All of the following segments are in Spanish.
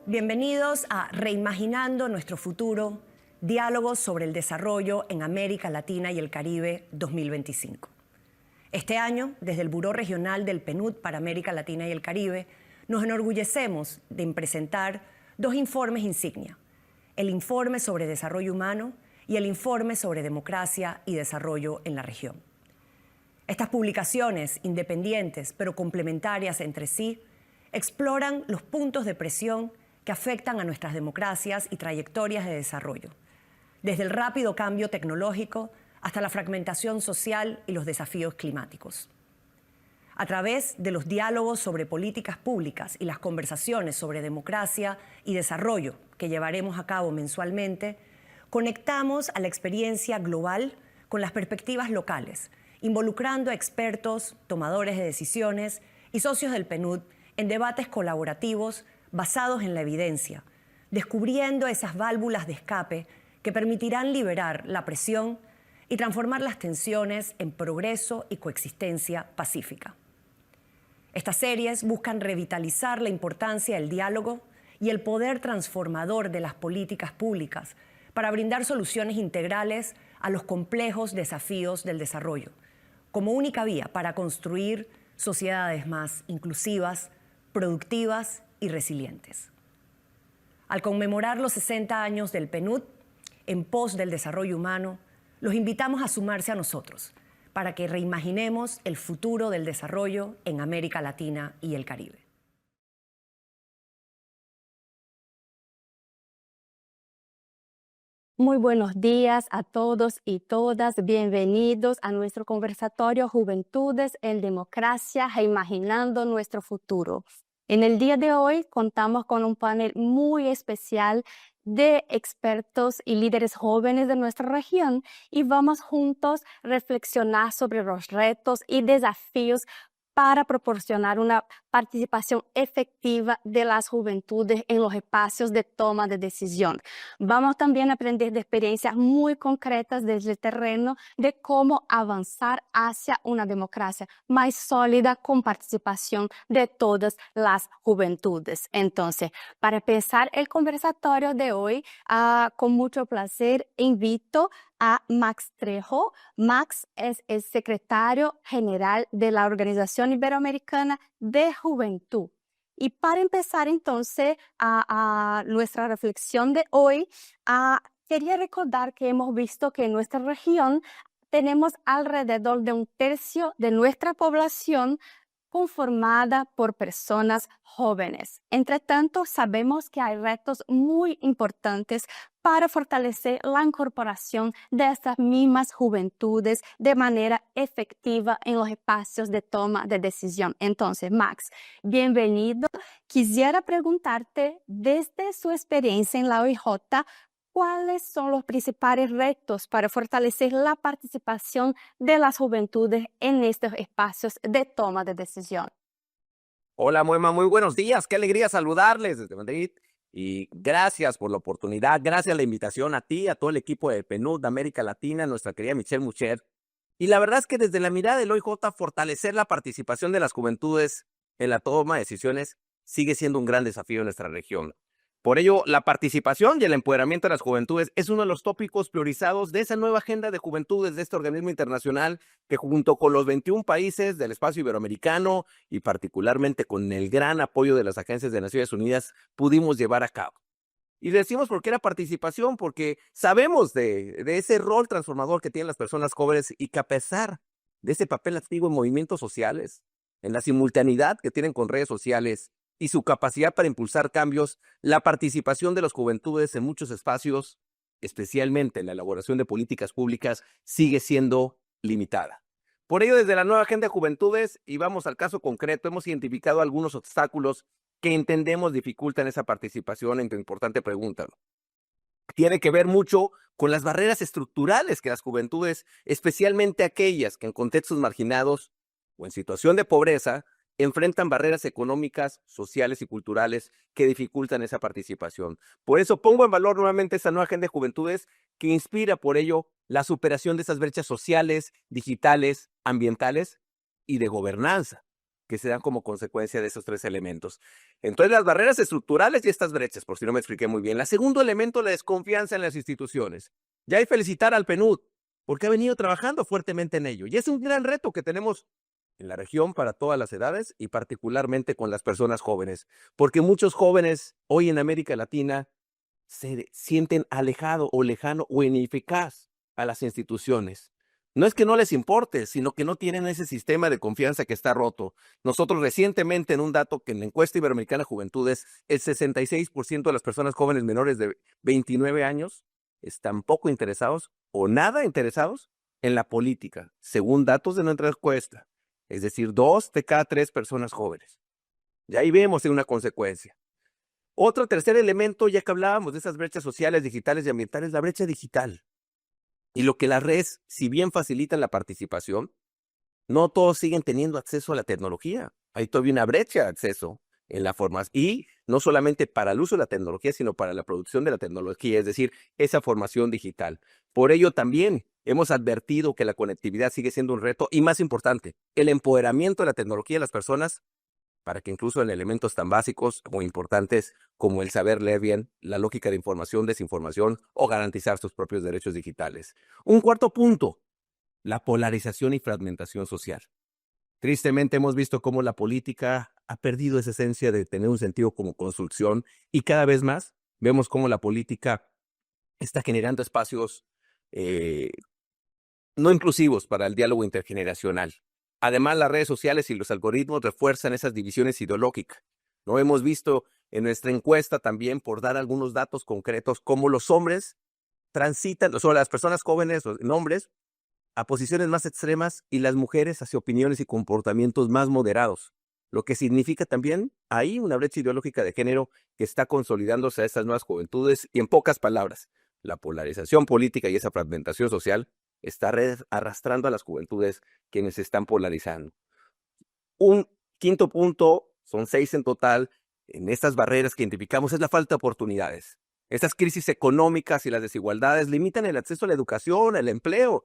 Bienvenidos a Reimaginando nuestro futuro, diálogos sobre el desarrollo en América Latina y el Caribe 2025. Este año, desde el Buró Regional del PNUD para América Latina y el Caribe, nos enorgullecemos de presentar dos informes insignia: el Informe sobre Desarrollo Humano y el Informe sobre Democracia y Desarrollo en la región. Estas publicaciones, independientes pero complementarias entre sí, exploran los puntos de presión que afectan a nuestras democracias y trayectorias de desarrollo, desde el rápido cambio tecnológico hasta la fragmentación social y los desafíos climáticos. A través de los diálogos sobre políticas públicas y las conversaciones sobre democracia y desarrollo que llevaremos a cabo mensualmente, conectamos a la experiencia global con las perspectivas locales, involucrando a expertos, tomadores de decisiones y socios del PNUD en debates colaborativos basados en la evidencia, descubriendo esas válvulas de escape que permitirán liberar la presión y transformar las tensiones en progreso y coexistencia pacífica. Estas series buscan revitalizar la importancia del diálogo y el poder transformador de las políticas públicas para brindar soluciones integrales a los complejos desafíos del desarrollo, como única vía para construir sociedades más inclusivas, productivas y resilientes. Al conmemorar los 60 años del PNUD, en pos del desarrollo humano, los invitamos a sumarse a nosotros para que reimaginemos el futuro del desarrollo en América Latina y el Caribe. Muy buenos días a todos y todas. Bienvenidos a nuestro conversatorio Juventudes en Democracia, reimaginando nuestro futuro. En el día de hoy contamos con un panel muy especial de expertos y líderes jóvenes de nuestra región y vamos juntos a reflexionar sobre los retos y desafíos para proporcionar una participación efectiva de las juventudes en los espacios de toma de decisión. Vamos también a aprender de experiencias muy concretas desde el terreno de cómo avanzar hacia una democracia más sólida con participación de todas las juventudes. Entonces, para empezar el conversatorio de hoy, con mucho placer invito a Max Trejo. Max es el secretario general de la Organización Iberoamericana de Juventud. Y para empezar entonces a nuestra reflexión de hoy, quería recordar que hemos visto que en nuestra región tenemos alrededor de un tercio de nuestra población conformada por personas jóvenes. Entre tanto, sabemos que hay retos muy importantes para fortalecer la incorporación de estas mismas juventudes de manera efectiva en los espacios de toma de decisión. Entonces, Max, bienvenido. Quisiera preguntarte, desde su experiencia en la OIJ, ¿cuáles son los principales retos para fortalecer la participación de las juventudes en estos espacios de toma de decisión? Hola, Moema, muy buenos días. Qué alegría saludarles desde Madrid. Y gracias por la oportunidad, gracias a la invitación a ti, a todo el equipo de PNUD de América Latina, nuestra querida Michelle Mucher. Y la verdad es que desde la mirada del OIJ, fortalecer la participación de las juventudes en la toma de decisiones sigue siendo un gran desafío en nuestra región. Por ello, la participación y el empoderamiento de las juventudes es uno de los tópicos priorizados de esa nueva agenda de juventudes de este organismo internacional que, junto con los 21 países del espacio iberoamericano y particularmente con el gran apoyo de las agencias de Naciones Unidas, pudimos llevar a cabo. Y decimos por qué la participación, porque sabemos de ese rol transformador que tienen las personas jóvenes y que, a pesar de ese papel activo en movimientos sociales, en la simultaneidad que tienen con redes sociales y su capacidad para impulsar cambios, la participación de las juventudes en muchos espacios, especialmente en la elaboración de políticas públicas, sigue siendo limitada. Por ello, desde la nueva Agenda de Juventudes, y vamos al caso concreto, hemos identificado algunos obstáculos que entendemos dificultan esa participación en tu importante pregunta. Tiene que ver mucho con las barreras estructurales que las juventudes, especialmente aquellas que en contextos marginados o en situación de pobreza, enfrentan barreras económicas, sociales y culturales que dificultan esa participación. Por eso pongo en valor nuevamente esa nueva Agenda de Juventudes que inspira por ello la superación de esas brechas sociales, digitales, ambientales y de gobernanza. que se dan como consecuencia de esos tres elementos. Entonces, las barreras estructurales y estas brechas, por si no me expliqué muy bien. El segundo elemento, la desconfianza en las instituciones. Ya hay que felicitar al PNUD, porque ha venido trabajando fuertemente en ello. Y es un gran reto que tenemos en la región para todas las edades y particularmente con las personas jóvenes, porque muchos jóvenes hoy en América Latina se sienten alejado o lejano o ineficaz a las instituciones. No es que no les importe, sino que no tienen ese sistema de confianza que está roto. Nosotros recientemente en un dato que en la encuesta iberoamericana de juventudes, el 66% de las personas jóvenes menores de 29 años están poco interesados o nada interesados en la política, según datos de nuestra encuesta. Es decir, 2 de cada 3 personas jóvenes. Y ahí vemos una consecuencia. Otro tercer elemento, ya que hablábamos de esas brechas sociales, digitales y ambientales, la brecha digital. Y lo que las redes, si bien facilitan la participación, no todos siguen teniendo acceso a la tecnología. Hay todavía una brecha de acceso en la formación. Y no solamente para el uso de la tecnología, sino para la producción de la tecnología, es decir, esa formación digital. Por ello también hemos advertido que la conectividad sigue siendo un reto y más importante, el empoderamiento de la tecnología de las personas para que incluso en elementos tan básicos o importantes como el saber leer bien, la lógica de información, desinformación o garantizar sus propios derechos digitales. Un cuarto punto, la polarización y fragmentación social. Tristemente hemos visto cómo la política ha perdido esa esencia de tener un sentido como construcción y cada vez más vemos cómo la política está generando espacios no inclusivos para el diálogo intergeneracional. Además, las redes sociales y los algoritmos refuerzan esas divisiones ideológicas. Lo hemos visto en nuestra encuesta también, por dar algunos datos concretos, cómo los hombres transitan, sobre las personas jóvenes, los hombres, a posiciones más extremas y las mujeres hacia opiniones y comportamientos más moderados. Lo que significa también ahí una brecha ideológica de género que está consolidándose a estas nuevas juventudes y en pocas palabras, la polarización política y esa fragmentación social está arrastrando a las juventudes quienes se están polarizando. Un quinto punto, son 6 en total, en estas barreras que identificamos es la falta de oportunidades. Estas crisis económicas y las desigualdades limitan el acceso a la educación, al empleo,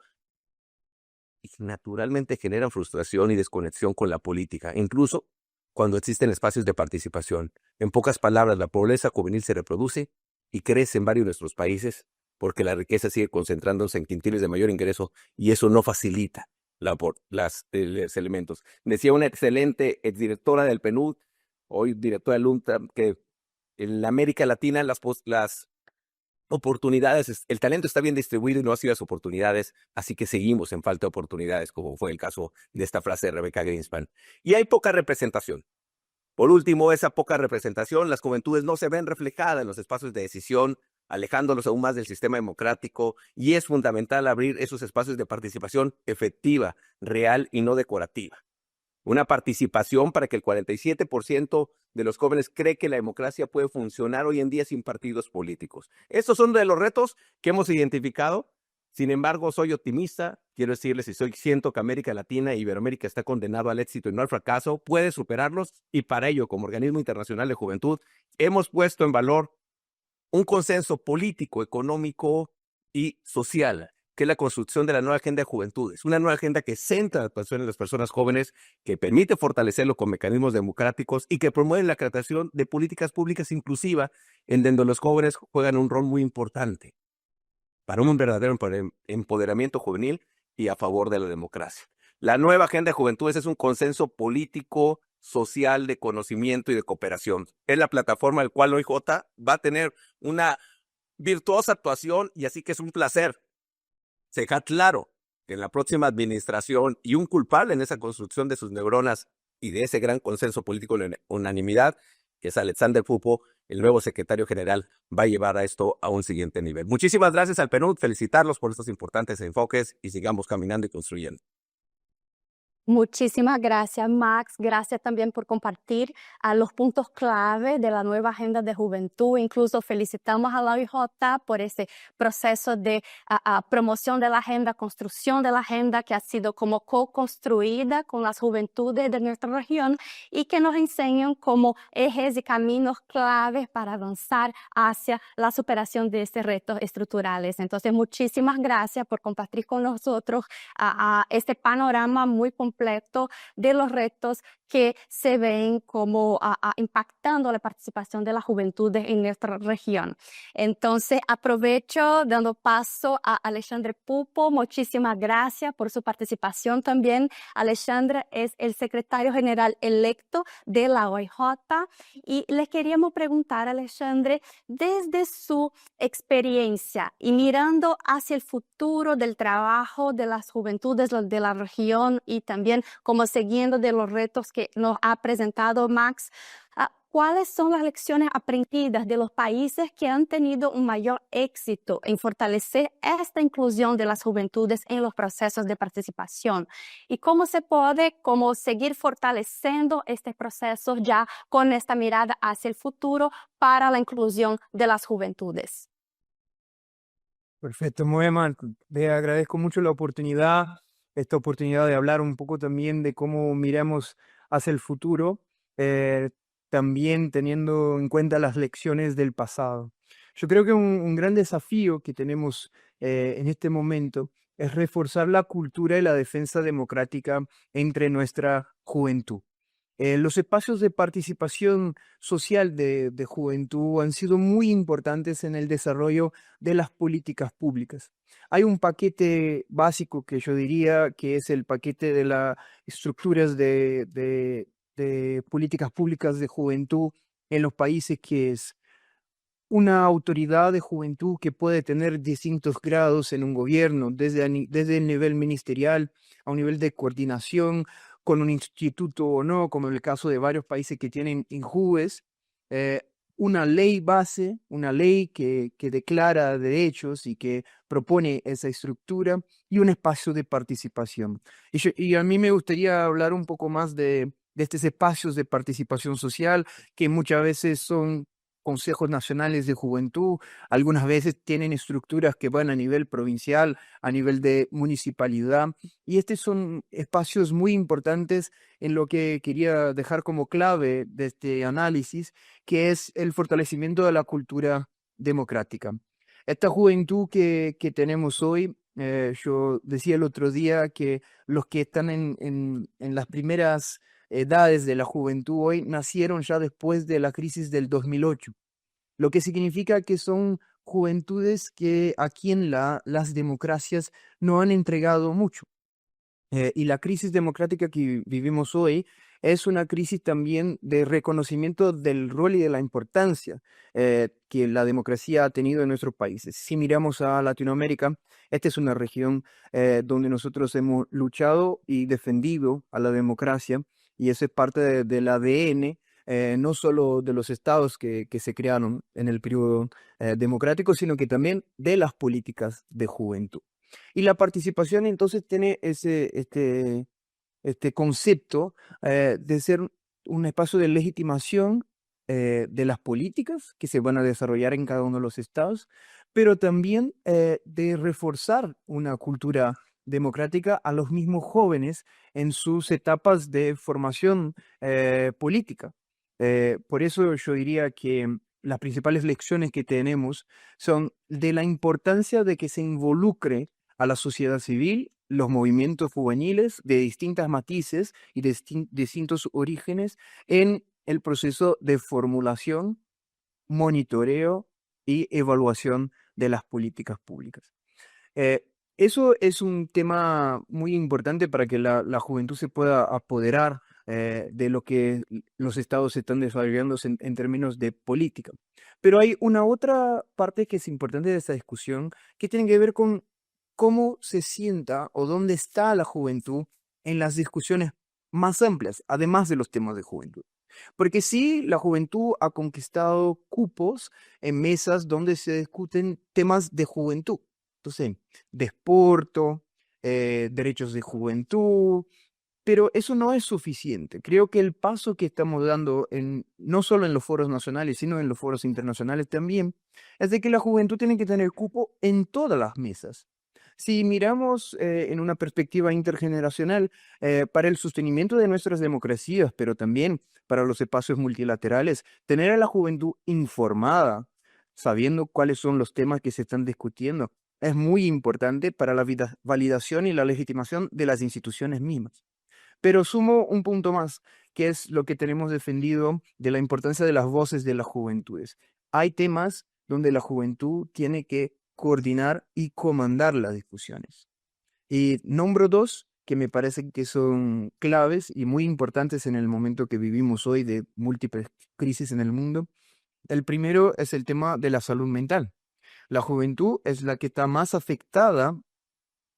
y naturalmente generan frustración y desconexión con la política, incluso cuando existen espacios de participación. En pocas palabras, la pobreza juvenil se reproduce y crece en varios de nuestros países porque la riqueza sigue concentrándose en quintiles de mayor ingreso y eso no facilita los elementos. Decía una excelente exdirectora del PNUD, hoy directora del UNTAM, que en la América Latina las oportunidades, el talento está bien distribuido y no ha sido las oportunidades, así que seguimos en falta de oportunidades, como fue el caso de esta frase de Rebecca Greenspan. Y hay poca representación. Por último, esa poca representación, las juventudes no se ven reflejadas en los espacios de decisión, alejándolos aún más del sistema democrático, y es fundamental abrir esos espacios de participación efectiva, real y no decorativa. Una participación para que el 47% de los jóvenes cree que la democracia puede funcionar hoy en día sin partidos políticos. Estos son de los retos que hemos identificado. Sin embargo, soy optimista. Quiero decirles, y siento que América Latina e Iberoamérica está condenado al éxito y no al fracaso, puede superarlos, y para ello, como Organismo Internacional de Juventud, hemos puesto en valor un consenso político, económico y social, que es la construcción de la nueva agenda de juventudes, una nueva agenda que centra la atención en las personas jóvenes, que permite fortalecerlo con mecanismos democráticos y que promueve la creación de políticas públicas inclusivas en donde los jóvenes juegan un rol muy importante para un verdadero empoderamiento juvenil y a favor de la democracia. La nueva agenda de juventudes es un consenso político, social, de conocimiento y de cooperación. Es la plataforma del cual OIJ va a tener una virtuosa actuación, y así que es un placer dejar claro que en la próxima administración y un culpable en esa construcción de sus neuronas y de ese gran consenso político en unanimidad, que es Alexander Pupo, el nuevo secretario general, va a llevar a esto a un siguiente nivel. Muchísimas gracias al PNUD, felicitarlos por estos importantes enfoques y sigamos caminando y construyendo. Muchísimas gracias, Max. Gracias también por compartir los puntos clave de la nueva agenda de juventud. Incluso felicitamos a la OIJ por ese proceso de promoción de la agenda, construcción de la agenda que ha sido como co-construida con las juventudes de nuestra región y que nos enseñan como ejes y caminos claves para avanzar hacia la superación de estos retos estructurales. Entonces, muchísimas gracias por compartir con nosotros este panorama muy completo completo de los retos que se ven como impactando la participación de la juventud en nuestra región. Entonces, aprovecho dando paso a Alexandre Pupo. Muchísimas gracias por su participación también. Alexandre es el secretario general electo de la OIJ y le queríamos preguntar, Alexandre, desde su experiencia y mirando hacia el futuro del trabajo de las juventudes de la región y también como siguiendo de los retos que nos ha presentado Max, ¿cuáles son las lecciones aprendidas de los países que han tenido un mayor éxito en fortalecer esta inclusión de las juventudes en los procesos de participación? ¿Y cómo se puede seguir fortaleciendo este proceso ya con esta mirada hacia el futuro para la inclusión de las juventudes? Perfecto, muy mal. Le agradezco mucho esta oportunidad de hablar un poco también de cómo miramos hacia el futuro, también teniendo en cuenta las lecciones del pasado. Yo creo que un gran desafío que tenemos en este momento es reforzar la cultura y la defensa democrática entre nuestra juventud. Los espacios de participación social de juventud han sido muy importantes en el desarrollo de las políticas públicas. Hay un paquete básico que yo diría que es el paquete de las estructuras de políticas públicas de juventud en los países, que es una autoridad de juventud que puede tener distintos grados en un gobierno, desde el nivel ministerial a un nivel de coordinación con un instituto o no, como en el caso de varios países que tienen INJUVES, una ley base, una ley que declara derechos y que propone esa estructura, y un espacio de participación. Y a mí me gustaría hablar un poco más de estos espacios de participación social, que muchas veces son consejos nacionales de juventud, algunas veces tienen estructuras que van a nivel provincial, a nivel de municipalidad, y estos son espacios muy importantes en lo que quería dejar como clave de este análisis, que es el fortalecimiento de la cultura democrática. Esta juventud que tenemos hoy, yo decía el otro día que los que están en las primeras edades de la juventud hoy nacieron ya después de la crisis del 2008, lo que significa que son juventudes que aquí en las democracias no han entregado mucho. Y la crisis democrática que vivimos hoy es una crisis también de reconocimiento del rol y de la importancia que la democracia ha tenido en nuestros países. Si miramos a Latinoamérica, esta es una región donde nosotros hemos luchado y defendido a la democracia, y eso es parte del ADN, no solo de los estados que se crearon en el periodo democrático, sino que también de las políticas de juventud. Y la participación entonces tiene este concepto de ser un espacio de legitimación de las políticas que se van a desarrollar en cada uno de los estados, pero también de reforzar una cultura democrática a los mismos jóvenes en sus etapas de formación política. Por eso yo diría que las principales lecciones que tenemos son de la importancia de que se involucre a la sociedad civil, los movimientos juveniles de distintas matices y de distintos orígenes en el proceso de formulación, monitoreo y evaluación de las políticas públicas. Eso es un tema muy importante para que la juventud se pueda apoderar de lo que los estados están desarrollando en términos de política. Pero hay una otra parte que es importante de esta discusión, que tiene que ver con cómo se sienta o dónde está la juventud en las discusiones más amplias, además de los temas de juventud. Porque sí, la juventud ha conquistado cupos en mesas donde se discuten temas de juventud. Entonces, desporto, derechos de juventud, pero eso no es suficiente. Creo que el paso que estamos dando, no solo en los foros nacionales, sino en los foros internacionales también, es de que la juventud tiene que tener cupo en todas las mesas. Si miramos en una perspectiva intergeneracional, para el sostenimiento de nuestras democracias, pero también para los espacios multilaterales, tener a la juventud informada, sabiendo cuáles son los temas que se están discutiendo, es muy importante para la validación y la legitimación de las instituciones mismas. Pero sumo un punto más, que es lo que tenemos defendido de la importancia de las voces de las juventudes. Hay temas donde la juventud tiene que coordinar y comandar las discusiones. Y nombro dos que me parecen que son claves y muy importantes en el momento que vivimos hoy de múltiples crisis en el mundo. El primero es el tema de la salud mental. La juventud es la que está más afectada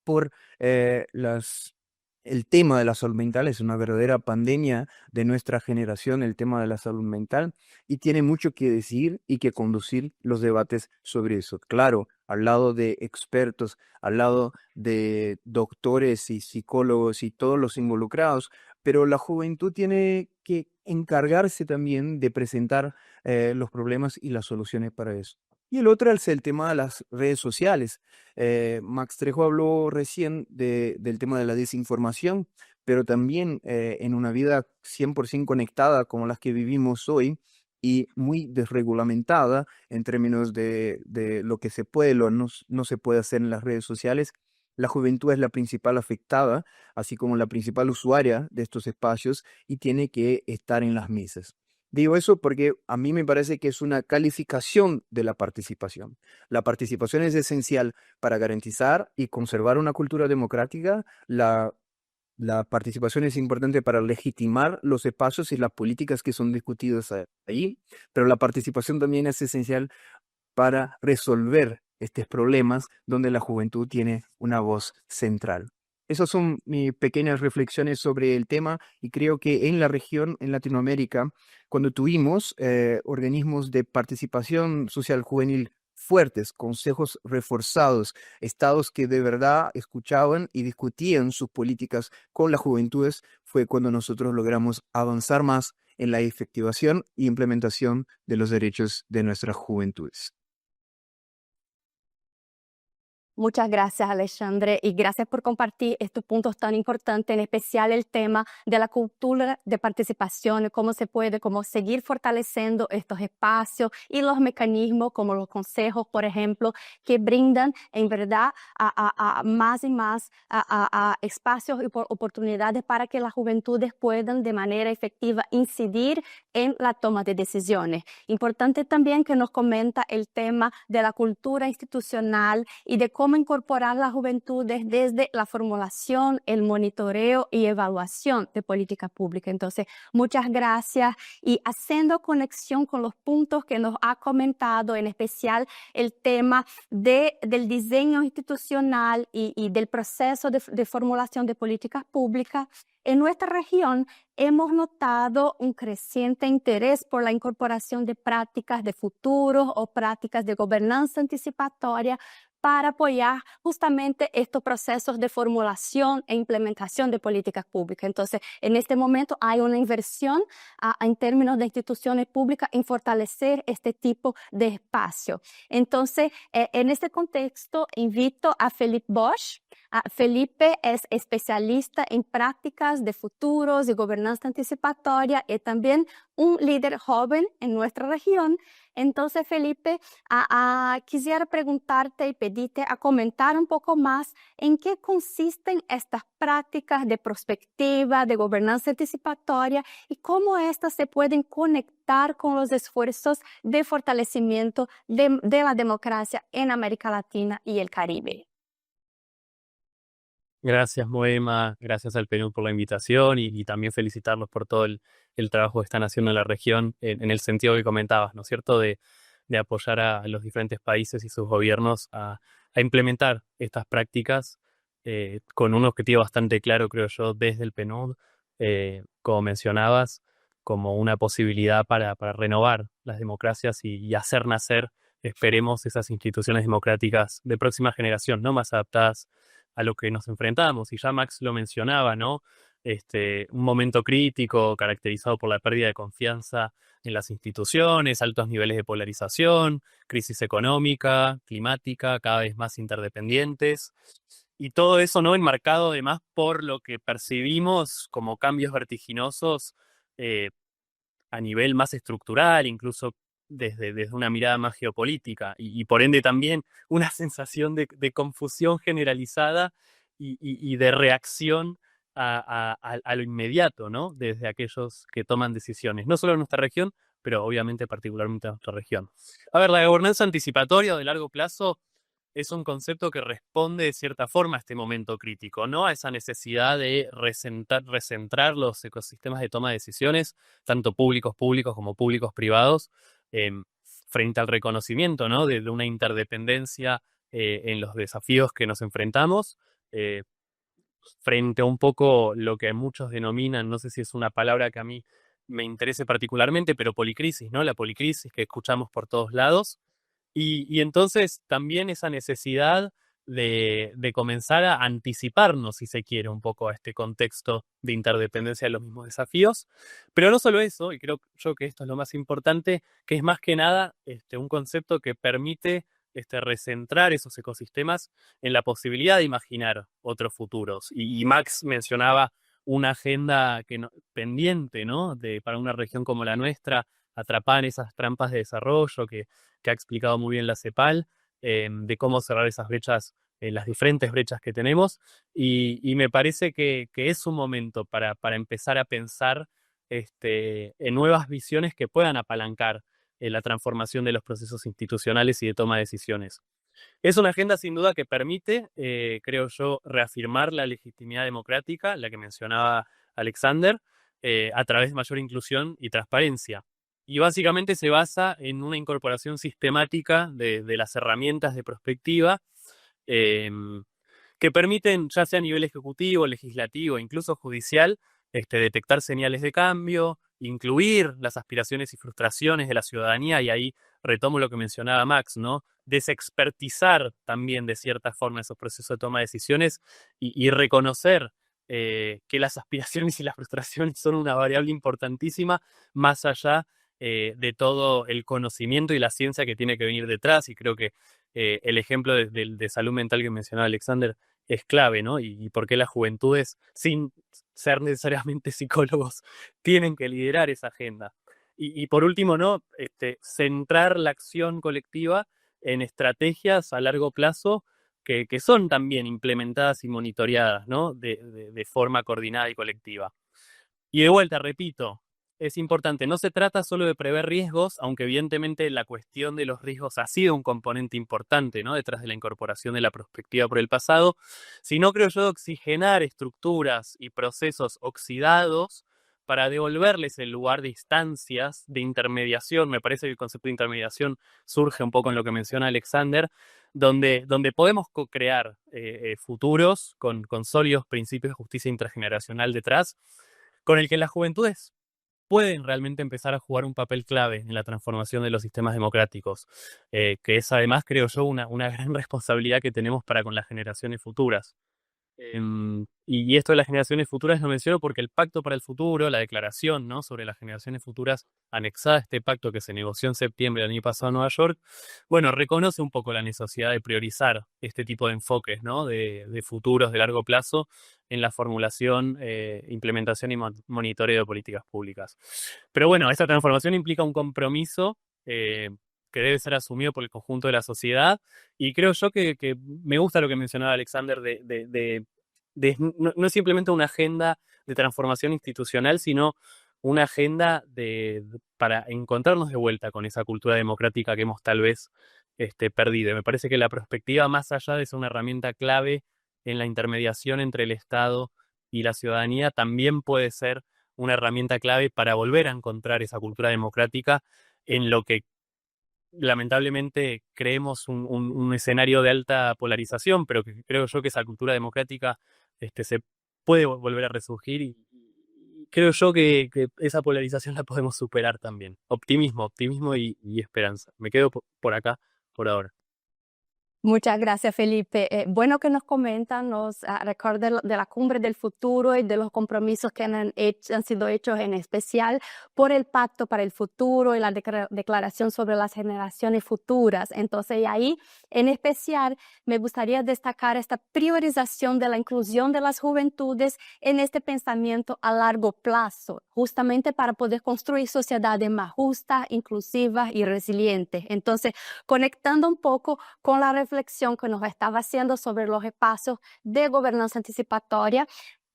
por el tema de la salud mental. Es una verdadera pandemia de nuestra generación, el tema de la salud mental, y tiene mucho que decir y que conducir los debates sobre eso. Claro, al lado de expertos, al lado de doctores y psicólogos y todos los involucrados, pero la juventud tiene que encargarse también de presentar los problemas y las soluciones para eso. Y el otro es el tema de las redes sociales. Max Trejo habló recién del tema de la desinformación, pero también en una vida 100% conectada como las que vivimos hoy y muy desregulamentada en términos de lo que se puede, no se puede hacer en las redes sociales. La juventud es la principal afectada, así como la principal usuaria de estos espacios y tiene que estar en las mesas. Digo eso porque a mí me parece que es una calificación de la participación. La participación es esencial para garantizar y conservar una cultura democrática. La participación es importante para legitimar los espacios y las políticas que son discutidas ahí, pero la participación también es esencial para resolver estos problemas donde la juventud tiene una voz central. Esas son mis pequeñas reflexiones sobre el tema y creo que en la región, en Latinoamérica, cuando tuvimos organismos de participación social juvenil fuertes, consejos reforzados, estados que de verdad escuchaban y discutían sus políticas con las juventudes, fue cuando nosotros logramos avanzar más en la efectivación e implementación de los derechos de nuestras juventudes. Muchas gracias, Alexandre, y gracias por compartir estos puntos tan importantes, en especial el tema de la cultura de participación, cómo se puede seguir fortaleciendo estos espacios y los mecanismos como los consejos, por ejemplo, que brindan en verdad a más y más a espacios y oportunidades para que las juventudes puedan de manera efectiva incidir en la toma de decisiones. Importante también que nos comenta el tema de la cultura institucional y de cómo incorporar las juventudes desde la formulación, el monitoreo y evaluación de política pública. Entonces, muchas gracias y haciendo conexión con los puntos que nos ha comentado, en especial el tema del diseño institucional y del proceso de formulación de políticas públicas. En nuestra región hemos notado un creciente interés por la incorporación de prácticas de futuro o prácticas de gobernanza anticipatoria para apoyar justamente estos procesos de formulación e implementación de políticas públicas. Entonces, en este momento hay una inversión en términos de instituciones públicas en fortalecer este tipo de espacio. Entonces, en este contexto, invito a Felipe Bosch. Felipe es especialista en prácticas de futuros y gobernanza anticipatoria y también un líder joven en nuestra región. Entonces, Felipe, quisiera preguntarte y pedirte a comentar un poco más en qué consisten estas prácticas de prospectiva, de gobernanza anticipatoria y cómo estas se pueden conectar con los esfuerzos de fortalecimiento de la democracia en América Latina y el Caribe. Gracias, Moema, gracias al Perú por la invitación y también felicitarlos por todo el trabajo que están haciendo en la región en el sentido que comentabas, ¿no es cierto?, de apoyar a los diferentes países y sus gobiernos a implementar estas prácticas con un objetivo bastante claro, creo yo, desde el PNUD, como mencionabas, como una posibilidad para renovar las democracias y hacer nacer, esperemos, esas instituciones democráticas de próxima generación, ¿no?, más adaptadas a lo que nos enfrentamos. Y ya Max lo mencionaba, ¿no? Un momento crítico caracterizado por la pérdida de confianza en las instituciones, altos niveles de polarización, crisis económica, climática, cada vez más interdependientes. Y todo eso, ¿no?, enmarcado además por lo que percibimos como cambios vertiginosos a nivel más estructural, incluso desde una mirada más geopolítica y por ende también una sensación de confusión generalizada y de reacción a lo inmediato, ¿no? Desde aquellos que toman decisiones, no solo en nuestra región, pero obviamente particularmente en nuestra región. A ver, la gobernanza anticipatoria o de largo plazo es un concepto que responde de cierta forma a este momento crítico, ¿no? A esa necesidad de recentrar los ecosistemas de toma de decisiones, tanto públicos como públicos privados, em, frente al reconocimiento, ¿no? de una interdependencia en los desafíos que nos enfrentamos, eh, frente a un poco lo que muchos denominan, no sé si es una palabra que a mí me interese particularmente, pero policrisis, ¿no? La policrisis que escuchamos por todos lados. Y entonces también esa necesidad de comenzar a anticiparnos, si se quiere, un poco a este contexto de interdependencia de los mismos desafíos. Pero no solo eso, y creo yo que esto es lo más importante, que es más que nada un concepto que permite recentrar esos ecosistemas en la posibilidad de imaginar otros futuros. Y Max mencionaba una agenda pendiente, ¿no? Para una región como la nuestra, atrapada en esas trampas de desarrollo que ha explicado muy bien la CEPAL, de cómo cerrar esas brechas, las diferentes brechas que tenemos, y me parece que es un momento para empezar a pensar en nuevas visiones que puedan apalancar la transformación de los procesos institucionales y de toma de decisiones. Es una agenda sin duda que permite, creo yo, reafirmar la legitimidad democrática, la que mencionaba Alexander, a través de mayor inclusión y transparencia. Y básicamente se basa en una incorporación sistemática de las herramientas de prospectiva que permiten, ya sea a nivel ejecutivo, legislativo, incluso judicial, detectar señales de cambio, incluir las aspiraciones y frustraciones de la ciudadanía, y ahí retomo lo que mencionaba Max, ¿no? Desexpertizar también de cierta forma esos procesos de toma de decisiones y reconocer que las aspiraciones y las frustraciones son una variable importantísima, más allá de todo el conocimiento y la ciencia que tiene que venir detrás. Y creo que el ejemplo de salud mental que mencionaba Alexander es clave, ¿no? Y por qué las juventudes, sin ser necesariamente psicólogos, tienen que liderar esa agenda. Y por último, ¿no? Centrar la acción colectiva en estrategias a largo plazo que son también implementadas y monitoreadas, ¿no? De forma coordinada y colectiva. Y de vuelta, repito, es importante, no se trata solo de prever riesgos, aunque evidentemente la cuestión de los riesgos ha sido un componente importante, ¿no? Detrás de la incorporación de la prospectiva por el pasado, sino, creo yo, oxigenar estructuras y procesos oxidados para devolverles el lugar de instancias de intermediación. Me parece que el concepto de intermediación surge un poco en lo que menciona Alexander, donde podemos co-crear futuros con sólidos principios de justicia intrageneracional detrás, con el que las juventudes pueden realmente empezar a jugar un papel clave en la transformación de los sistemas democráticos, que es además, creo yo, una gran responsabilidad que tenemos para con las generaciones futuras. Y esto de las generaciones futuras lo menciono porque el Pacto para el Futuro, la declaración, ¿no? sobre las generaciones futuras anexada a este pacto que se negoció en septiembre del año pasado en Nueva York, bueno, reconoce un poco la necesidad de priorizar este tipo de enfoques, ¿no? de futuros de largo plazo en la formulación, implementación y monitoreo de políticas públicas. Pero bueno, esta transformación implica un compromiso que debe ser asumido por el conjunto de la sociedad, y creo yo que me gusta lo que mencionaba Alexander no es simplemente una agenda de transformación institucional, sino una agenda para encontrarnos de vuelta con esa cultura democrática que hemos tal vez perdido. Me parece que la prospectiva, más allá de ser una herramienta clave en la intermediación entre el Estado y la ciudadanía, también puede ser una herramienta clave para volver a encontrar esa cultura democrática en lo que lamentablemente creemos un escenario de alta polarización, pero que creo yo que esa cultura democrática se puede volver a resurgir, y creo yo que esa polarización la podemos superar también. Optimismo y esperanza. Me quedo por acá por ahora. Muchas gracias, Felipe. Bueno que nos comentan, nos recuerda de la Cumbre del Futuro y de los compromisos que han sido hechos en especial por el Pacto para el Futuro y la Declaración sobre las Generaciones Futuras. Entonces, ahí, en especial, me gustaría destacar esta priorización de la inclusión de las juventudes en este pensamiento a largo plazo, justamente para poder construir sociedades más justas, inclusivas y resilientes. Entonces, conectando un poco con la reflexión que nos estaba haciendo sobre los espacios de gobernanza anticipatoria,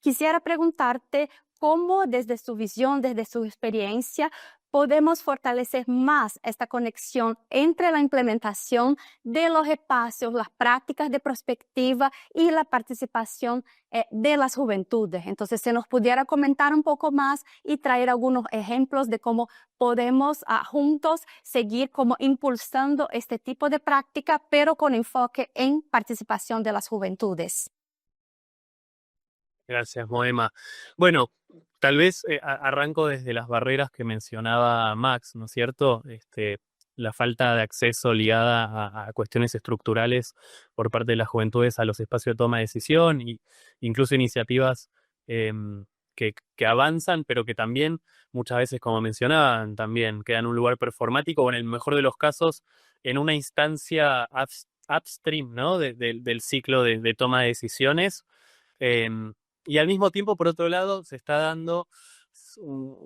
Quisiera preguntarte cómo desde su visión, desde su experiencia, podemos fortalecer más esta conexión entre la implementación de los espacios, las prácticas de prospectiva y la participación de las juventudes. Entonces, se nos pudiera comentar un poco más y traer algunos ejemplos de cómo podemos juntos seguir como impulsando este tipo de práctica, pero con enfoque en participación de las juventudes. Gracias, Moema. Bueno, tal vez arranco desde las barreras que mencionaba Max, ¿no es cierto? La falta de acceso ligada a cuestiones estructurales por parte de las juventudes a los espacios de toma de decisión y incluso iniciativas que avanzan, pero que también muchas veces, como mencionaban, también quedan en un lugar performático o en el mejor de los casos en una instancia upstream, ¿no? Del ciclo de toma de decisiones. Y al mismo tiempo, por otro lado, se está dando,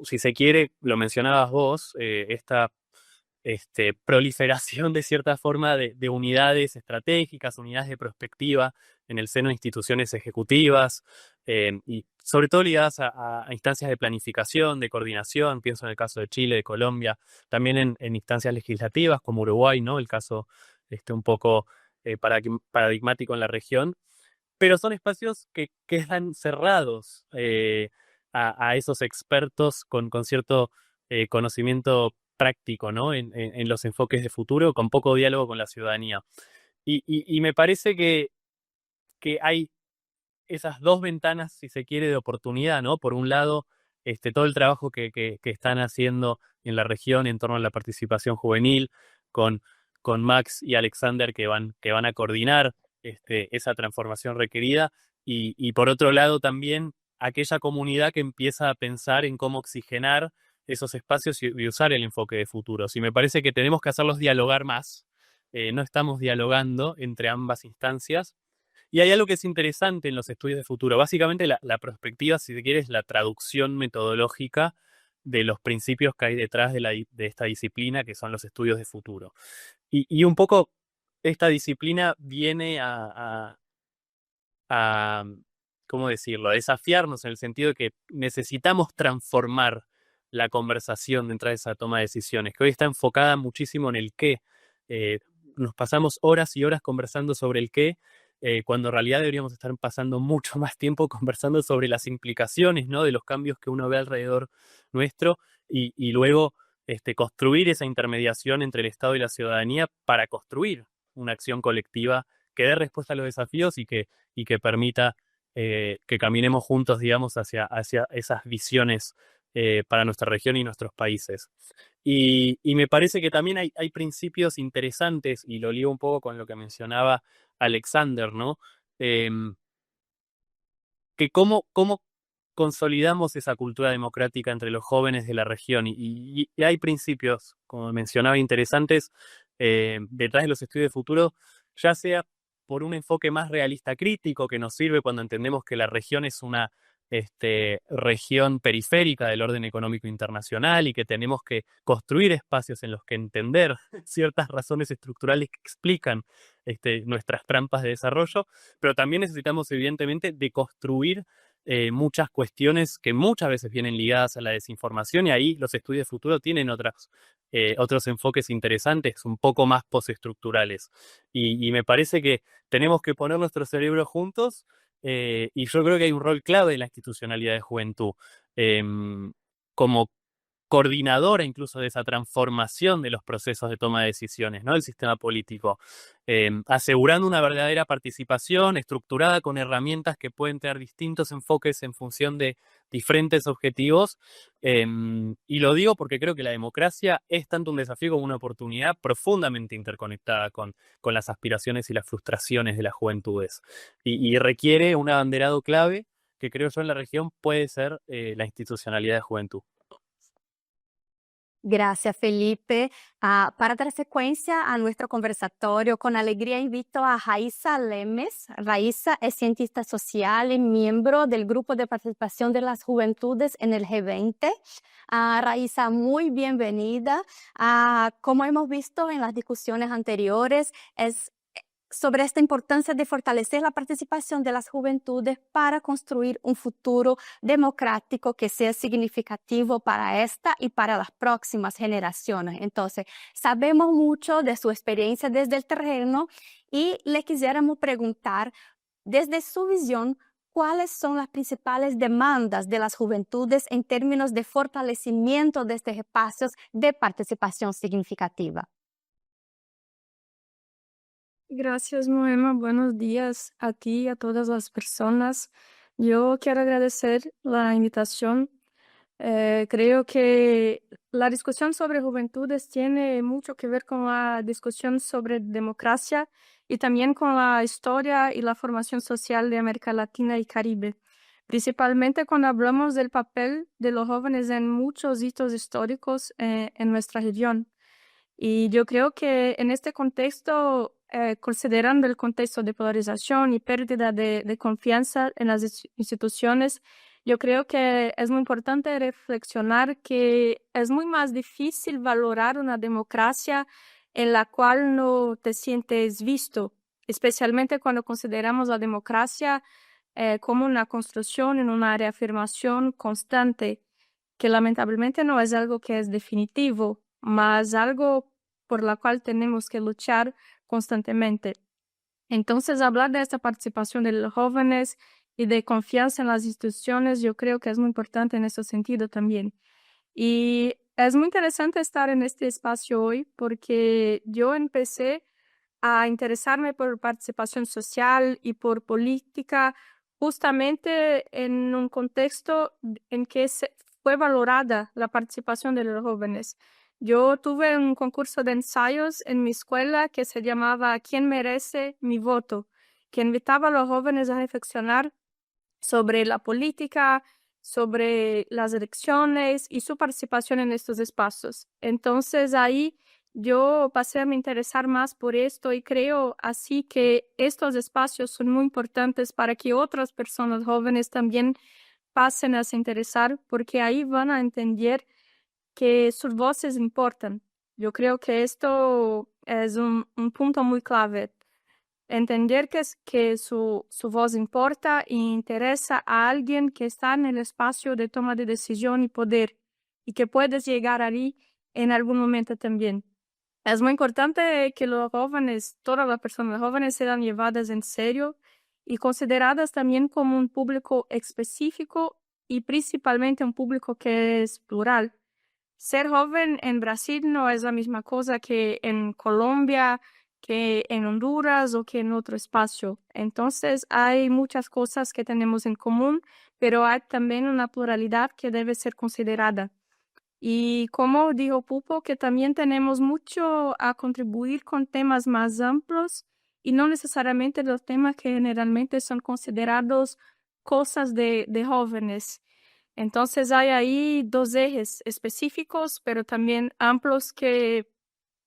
si se quiere, lo mencionabas vos, esta proliferación de cierta forma de unidades estratégicas, unidades de prospectiva en el seno de instituciones ejecutivas y sobre todo ligadas a instancias de planificación, de coordinación, pienso en el caso de Chile, de Colombia, también en instancias legislativas como Uruguay, ¿no? El caso un poco paradigmático en la región. Pero son espacios que quedan cerrados a esos expertos con cierto conocimiento práctico, ¿no? En los enfoques de futuro, con poco diálogo con la ciudadanía. Y me parece que hay esas dos ventanas, si se quiere, de oportunidad, ¿no? Por un lado, todo el trabajo que están haciendo en la región en torno a la participación juvenil, con Max y Alexander que van a coordinar esa transformación requerida, y por otro lado también aquella comunidad que empieza a pensar en cómo oxigenar esos espacios y usar el enfoque de futuros. Y me parece que tenemos que hacerlos dialogar más. No estamos dialogando entre ambas instancias. Y hay algo que es interesante en los estudios de futuro. Básicamente la perspectiva, si se quiere, es la traducción metodológica de los principios que hay detrás de esta disciplina, que son los estudios de futuro. Y un poco esta disciplina viene a ¿cómo decirlo?, a desafiarnos en el sentido de que necesitamos transformar la conversación detrás de esa toma de decisiones, que hoy está enfocada muchísimo en el qué. Nos pasamos horas y horas conversando sobre el qué, cuando en realidad deberíamos estar pasando mucho más tiempo conversando sobre las implicaciones, ¿no?, de los cambios que uno ve alrededor nuestro y luego construir esa intermediación entre el Estado y la ciudadanía para construir una acción colectiva que dé respuesta a los desafíos y que permita que caminemos juntos, digamos, hacia esas visiones para nuestra región y nuestros países. Y me parece que también hay principios interesantes, y lo ligo un poco con lo que mencionaba Alexander, ¿no? Que cómo consolidamos esa cultura democrática entre los jóvenes de la región. Y hay principios, como mencionaba, interesantes detrás de los estudios de futuro, ya sea por un enfoque más realista crítico que nos sirve cuando entendemos que la región es una región periférica del orden económico internacional y que tenemos que construir espacios en los que entender ciertas razones estructurales que explican nuestras trampas de desarrollo, pero también necesitamos evidentemente deconstruir muchas cuestiones que muchas veces vienen ligadas a la desinformación, y ahí los estudios de futuro tienen otros enfoques interesantes, un poco más postestructurales. Y me parece que tenemos que poner nuestro cerebro juntos, y yo creo que hay un rol clave en la institucionalidad de juventud, como coordinadora incluso de esa transformación de los procesos de toma de decisiones, ¿no?, del sistema político, asegurando una verdadera participación estructurada con herramientas que pueden tener distintos enfoques en función de diferentes objetivos. Y lo digo porque creo que la democracia es tanto un desafío como una oportunidad profundamente interconectada con las aspiraciones y las frustraciones de las juventudes. Y requiere un abanderado clave que creo yo en la región puede ser la institucionalidad de juventud. Gracias, Felipe. Para dar secuencia a nuestro conversatorio, con alegría invito a Raíssa Lemes. Raíssa es cientista social y miembro del Grupo de Participación de las Juventudes en el G20. Raíssa, muy bienvenida. Como hemos visto en las discusiones anteriores, es sobre esta importancia de fortalecer la participación de las juventudes para construir un futuro democrático que sea significativo para esta y para las próximas generaciones. Entonces, sabemos mucho de su experiencia desde el terreno y le quisiéramos preguntar, desde su visión, ¿cuáles son las principales demandas de las juventudes en términos de fortalecimiento de estos espacios de participación significativa? Gracias, Moema. Buenos días a ti y a todas las personas. Yo quiero agradecer la invitación. Creo que la discusión sobre juventudes tiene mucho que ver con la discusión sobre democracia y también con la historia y la formación social de América Latina y Caribe, principalmente cuando hablamos del papel de los jóvenes en muchos hitos históricos en nuestra región. Y yo creo que en este contexto, considerando el contexto de polarización y pérdida de confianza en las instituciones, yo creo que es muy importante reflexionar que es muy más difícil valorar una democracia en la cual no te sientes visto, especialmente cuando consideramos la democracia como una construcción en una reafirmación constante, que lamentablemente no es algo que es definitivo, más algo por la cual tenemos que luchar constantemente. Entonces, hablar de esta participación de los jóvenes y de confianza en las instituciones, yo creo que es muy importante en ese sentido también. Y es muy interesante estar en este espacio hoy porque yo empecé a interesarme por participación social y por política justamente en un contexto en que fue valorada la participación de los jóvenes. Yo tuve un concurso de ensayos en mi escuela que se llamaba ¿Quién merece mi voto?, que invitaba a los jóvenes a reflexionar sobre la política, sobre las elecciones y su participación en estos espacios. Entonces ahí yo pasé a me interesar más por esto y creo así que estos espacios son muy importantes para que otras personas jóvenes también pasen a se interesar, porque ahí van a entender que sus voces importan. Yo creo que esto es un punto muy clave. Entender que su voz importa y interesa a alguien que está en el espacio de toma de decisión y poder y que puedes llegar ahí en algún momento también. Es muy importante que los jóvenes, todas las personas jóvenes, sean llevadas en serio y consideradas también como un público específico y principalmente un público que es plural. Ser joven en Brasil no es la misma cosa que en Colombia, que en Honduras o que en otro espacio. Entonces hay muchas cosas que tenemos en común, pero hay también una pluralidad que debe ser considerada. Y como dijo Pupo, que también tenemos mucho a contribuir con temas más amplios y no necesariamente los temas que generalmente son considerados cosas de jóvenes. Entonces hay ahí dos ejes específicos, pero también amplios que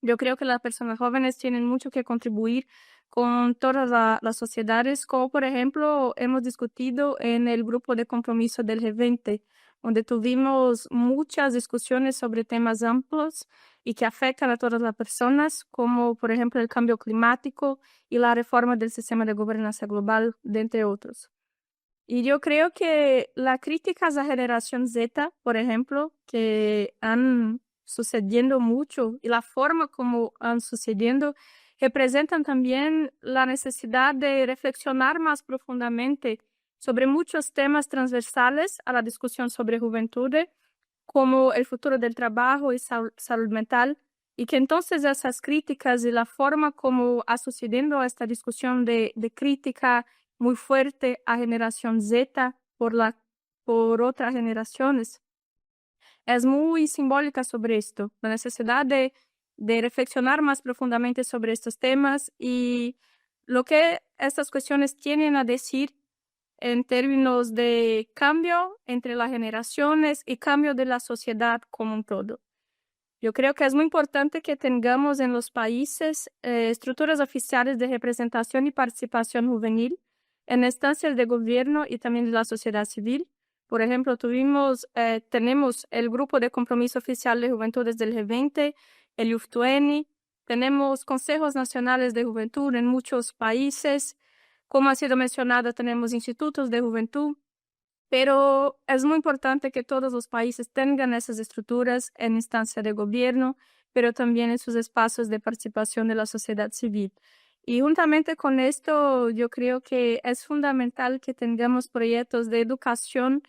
yo creo que las personas jóvenes tienen mucho que contribuir con todas las sociedades, como por ejemplo hemos discutido en el grupo de compromiso del G20, donde tuvimos muchas discusiones sobre temas amplios y que afectan a todas las personas, como por ejemplo el cambio climático y la reforma del sistema de gobernanza global, de entre otros. Y yo creo que las críticas a generación Z, por ejemplo, que han sucediendo mucho y la forma como han sucediendo, representan también la necesidad de reflexionar más profundamente sobre muchos temas transversales a la discusión sobre juventud, como el futuro del trabajo y salud mental, y que entonces esas críticas y la forma como ha sucediendo esta discusión de crítica muy fuerte a generación Z por otras generaciones, es muy simbólica sobre esto, la necesidad de reflexionar más profundamente sobre estos temas y lo que estas cuestiones tienen a decir en términos de cambio entre las generaciones y cambio de la sociedad como un todo. Yo creo que es muy importante que tengamos en los países estructuras oficiales de representación y participación juvenil en instancias de gobierno y también de la sociedad civil. Por ejemplo, tenemos el Grupo de Compromiso Oficial de Juventudes del G20, el Youth 20, Tenemos consejos nacionales de juventud en muchos países. Como ha sido mencionado, tenemos institutos de juventud, pero es muy importante que todos los países tengan esas estructuras en instancia de gobierno, pero también en sus espacios de participación de la sociedad civil. Y juntamente con esto, yo creo que es fundamental que tengamos proyectos de educación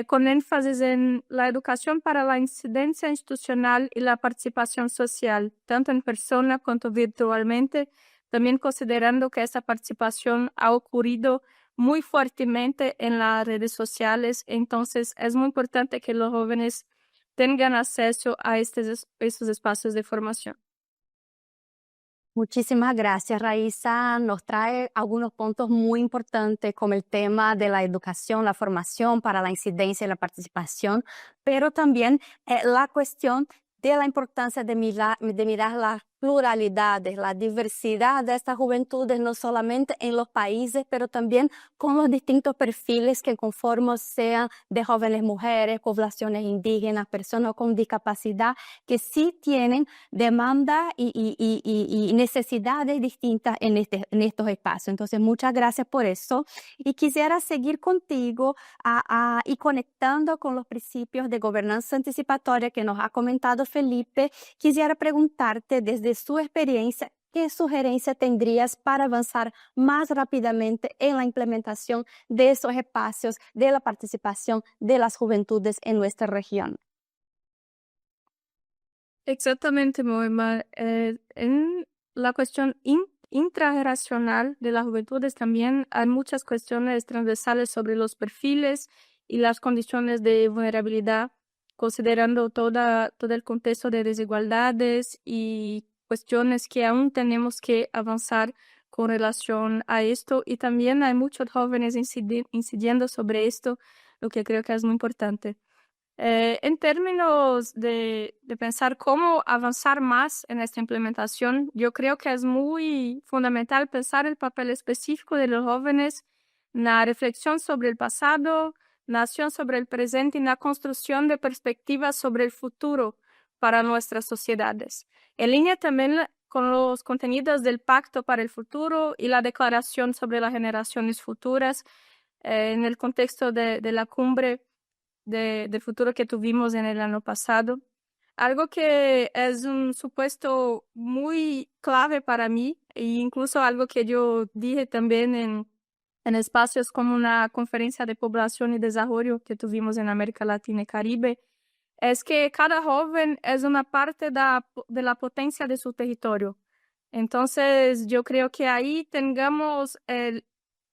con énfasis en la educación para la incidencia institucional y la participación social, tanto en persona cuanto virtualmente, también considerando que esa participación ha ocurrido muy fuertemente en las redes sociales. Entonces, es muy importante que los jóvenes tengan acceso a estos espacios de formación. Muchísimas gracias, Raíssa. Nos trae algunos puntos muy importantes como el tema de la educación, la formación para la incidencia y la participación, pero también la cuestión de la importancia de mirar las pluralidades, la diversidad de estas juventudes, no solamente en los países, pero también con los distintos perfiles que conforman, sean de jóvenes mujeres, poblaciones indígenas, personas con discapacidad, que sí tienen demanda y necesidades distintas en estos espacios. Entonces, muchas gracias por eso. Y quisiera seguir contigo y conectando con los principios de gobernanza anticipatoria que nos ha comentado Felipe. Quisiera preguntarte desde su experiencia, ¿qué sugerencia tendrías para avanzar más rápidamente en la implementación de esos espacios de la participación de las juventudes en nuestra región? Exactamente, Moema. En la cuestión intrageneracional de las juventudes también hay muchas cuestiones transversales sobre los perfiles y las condiciones de vulnerabilidad, considerando todo el contexto de desigualdades y cuestiones que aún tenemos que avanzar con relación a esto. Y también hay muchos jóvenes incidiendo sobre esto, lo que creo que es muy importante. En términos de pensar cómo avanzar más en esta implementación, yo creo que es muy fundamental pensar el papel específico de los jóvenes en la reflexión sobre el pasado, la acción sobre el presente y la construcción de perspectivas sobre el futuro para nuestras sociedades. En línea también con los contenidos del Pacto para el Futuro y la Declaración sobre las Generaciones Futuras, en el contexto de la cumbre del futuro que tuvimos en el año pasado. Algo que es un supuesto muy clave para mí, e incluso algo que yo dije también en espacios como una conferencia de población y desarrollo que tuvimos en América Latina y Caribe, es que cada joven es una parte de la potencia de su territorio. Entonces, yo creo que ahí tengamos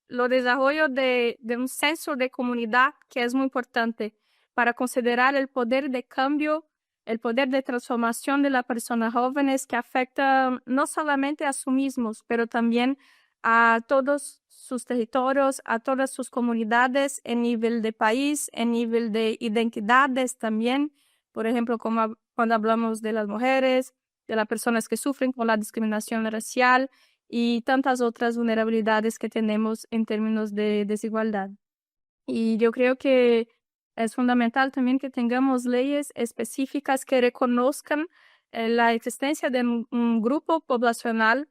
lo desarrollo de un senso de comunidad que es muy importante para considerar el poder de cambio, el poder de transformación de las personas jóvenes que afectan no solamente a sí mismos, pero también a todos sus territorios, a todas sus comunidades, en nivel de país, en nivel de identidades también. Por ejemplo, como cuando hablamos de las mujeres, de las personas que sufren con la discriminación racial y tantas otras vulnerabilidades que tenemos en términos de desigualdad. Y yo creo que es fundamental también que tengamos leyes específicas que reconozcan la existencia de un grupo poblacional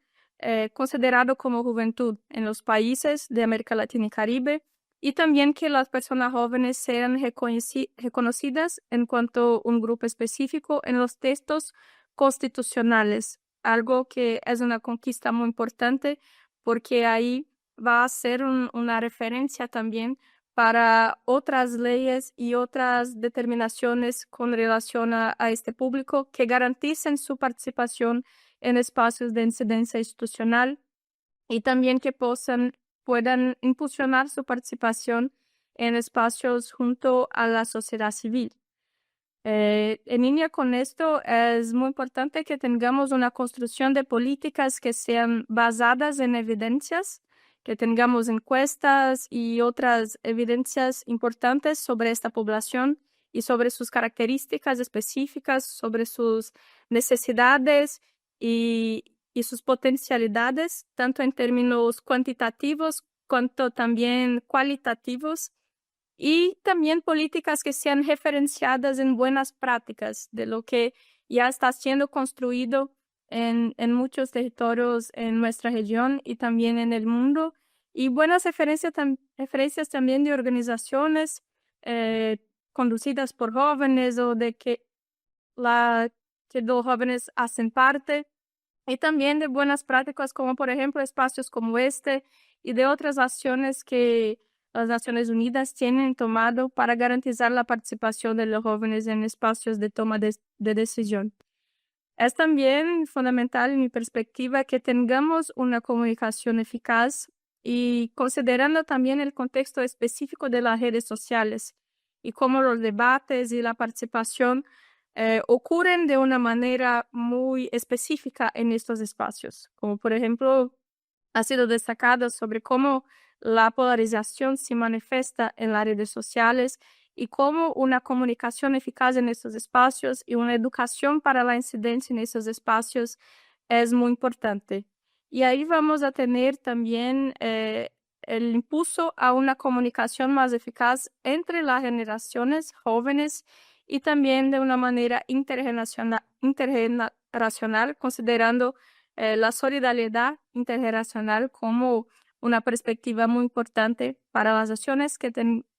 considerado como juventud en los países de América Latina y Caribe, y también que las personas jóvenes sean reconocidas en cuanto a un grupo específico en los textos constitucionales, algo que es una conquista muy importante porque ahí va a ser una referencia también para otras leyes y otras determinaciones con relación a este público que garanticen su participación en espacios de incidencia institucional y también que puedan impulsionar su participación en espacios junto a la sociedad civil. En línea con esto, es muy importante que tengamos una construcción de políticas que sean basadas en evidencias, que tengamos encuestas y otras evidencias importantes sobre esta población y sobre sus características específicas, sobre sus necesidades y sus potencialidades, tanto en términos cuantitativos cuanto también cualitativos, y también políticas que sean referenciadas en buenas prácticas de lo que ya está siendo construido en muchos territorios en nuestra región y también en el mundo, y buenas referencias también de organizaciones conducidas por jóvenes o que los jóvenes hacen parte, y también de buenas prácticas como por ejemplo espacios como este y de otras acciones que las Naciones Unidas tienen tomado para garantizar la participación de los jóvenes en espacios de toma de decisión. Es también fundamental, en mi perspectiva, que tengamos una comunicación eficaz y considerando también el contexto específico de las redes sociales y cómo los debates y la participación ocurren de una manera muy específica en estos espacios, como por ejemplo ha sido destacado sobre cómo la polarización se manifiesta en las redes sociales y cómo una comunicación eficaz en estos espacios y una educación para la incidencia en esos espacios es muy importante. Y ahí vamos a tener también el impulso a una comunicación más eficaz entre las generaciones jóvenes y también de una manera intergeneracional, considerando la solidaridad intergeneracional como una perspectiva muy importante para las acciones que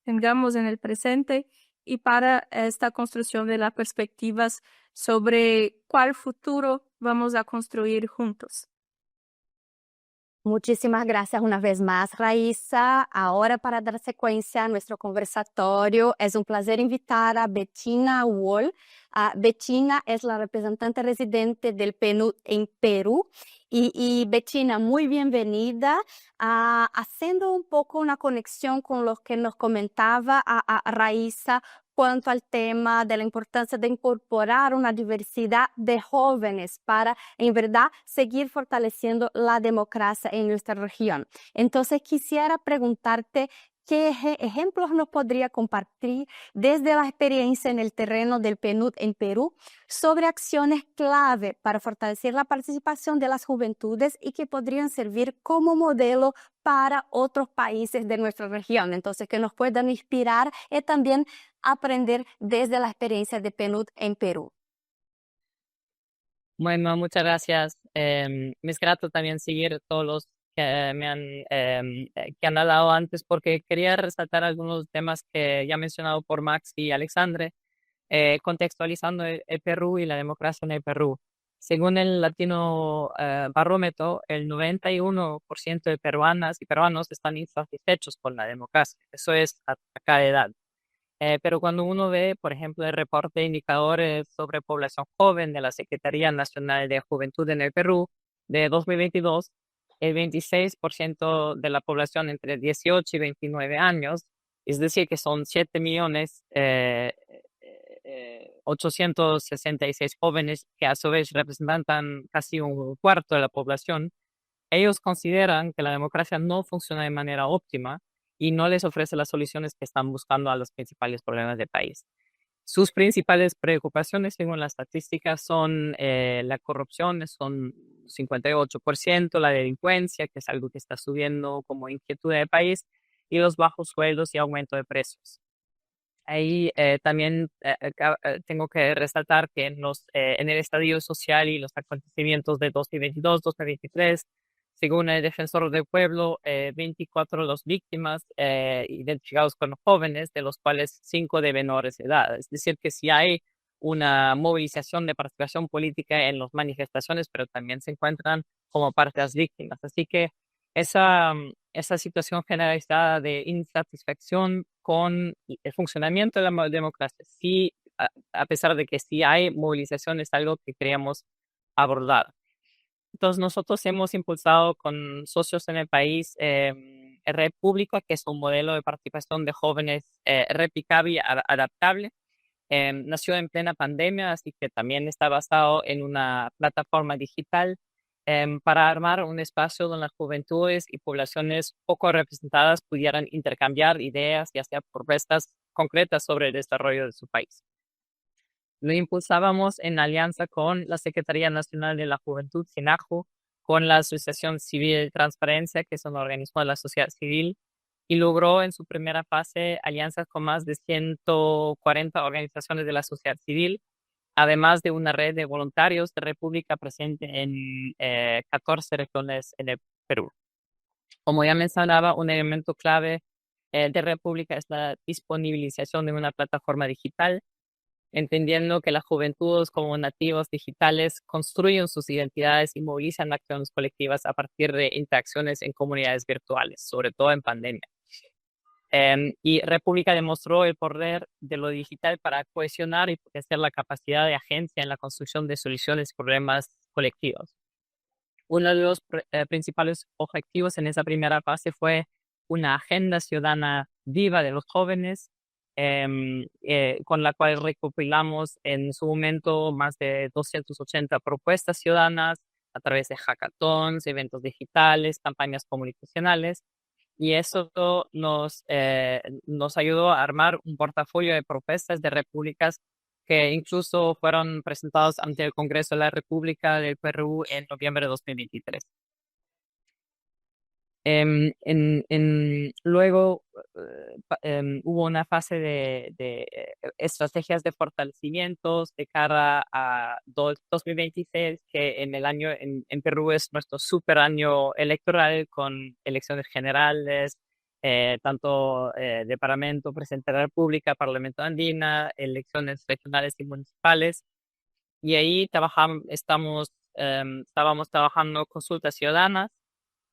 tengamos en el presente y para esta construcción de las perspectivas sobre cuál futuro vamos a construir juntos. Muchísimas gracias una vez más, Raíssa. Ahora, para dar secuencia a nuestro conversatorio, es un placer invitar a Bettina Wall. Bettina es la representante residente del PNUD en Perú. Y Bettina, muy bienvenida. Haciendo un poco una conexión con lo que nos comentaba a Raíssa cuanto al tema de la importancia de incorporar una diversidad de jóvenes para, en verdad, seguir fortaleciendo la democracia en nuestra región. Entonces, quisiera preguntarte qué ejemplos nos podría compartir desde la experiencia en el terreno del PNUD en Perú sobre acciones clave para fortalecer la participación de las juventudes y que podrían servir como modelo para otros países de nuestra región. Entonces, que nos puedan inspirar y también aprender desde la experiencia de PNUD en Perú. Bueno, muchas gracias. Me es grato también seguir todos los que que han hablado antes, porque quería resaltar algunos temas que ya he mencionado por Max y Alexandre, contextualizando el Perú y la democracia en el Perú. Según el Latino Barómetro, el 91% de peruanas y peruanos están insatisfechos con la democracia. Eso es a cada edad. Pero cuando uno ve, por ejemplo, el reporte de indicadores sobre población joven de la Secretaría Nacional de Juventud en el Perú de 2022, el 26% de la población entre 18 y 29 años, es decir, que son 7.866.000 jóvenes que a su vez representan casi un cuarto de la población, ellos consideran que la democracia no funciona de manera óptima y no les ofrece las soluciones que están buscando a los principales problemas del país. Sus principales preocupaciones, según las estadísticas, son la corrupción, son 58%, la delincuencia, que es algo que está subiendo como inquietud del país, y los bajos sueldos y aumento de precios. Ahí también tengo que resaltar que en el estallido social y los acontecimientos de 2022-2023, según el Defensor del Pueblo, 24 de las víctimas identificados como jóvenes, de los cuales 5 de menores de edad. Es decir, que sí hay una movilización de participación política en las manifestaciones, pero también se encuentran como parte de las víctimas. Así que esa situación generalizada de insatisfacción con el funcionamiento de la democracia, sí, a pesar de que sí hay movilización, es algo que queríamos abordar. Entonces, nosotros hemos impulsado con socios en el país Red Pública, que es un modelo de participación de jóvenes replicable y adaptable. Nació en plena pandemia, así que también está basado en una plataforma digital para armar un espacio donde las juventudes y poblaciones poco representadas pudieran intercambiar ideas y hacer propuestas concretas sobre el desarrollo de su país. Lo impulsábamos en alianza con la Secretaría Nacional de la Juventud, SINAJU, con la Asociación Civil de Transparencia, que es un organismo de la sociedad civil, y logró en su primera fase alianzas con más de 140 organizaciones de la sociedad civil además de una red de voluntarios de República presente en 14 regiones en el Perú. Como ya mencionaba, un elemento clave de República es la disponibilización de una plataforma digital, entendiendo que las juventudes como nativos digitales construyen sus identidades y movilizan acciones colectivas a partir de interacciones en comunidades virtuales, sobre todo en pandemia. Y República demostró el poder de lo digital para cohesionar y potenciar la capacidad de agencia en la construcción de soluciones y problemas colectivos. Uno de los principales objetivos en esa primera fase fue una agenda ciudadana viva de los jóvenes, con la cual recopilamos en su momento más de 280 propuestas ciudadanas a través de hackathons, eventos digitales, campañas comunicacionales, y eso nos ayudó a armar un portafolio de propuestas de repúblicas que incluso fueron presentados ante el Congreso de la República del Perú en noviembre de 2023. Luego hubo una fase de estrategias de fortalecimientos de cara a 2026, que en el año en Perú es nuestro super año electoral con elecciones generales, tanto de Parlamento, Presidente de la República, Parlamento Andina, elecciones regionales y municipales. Y ahí estábamos trabajando consultas ciudadanas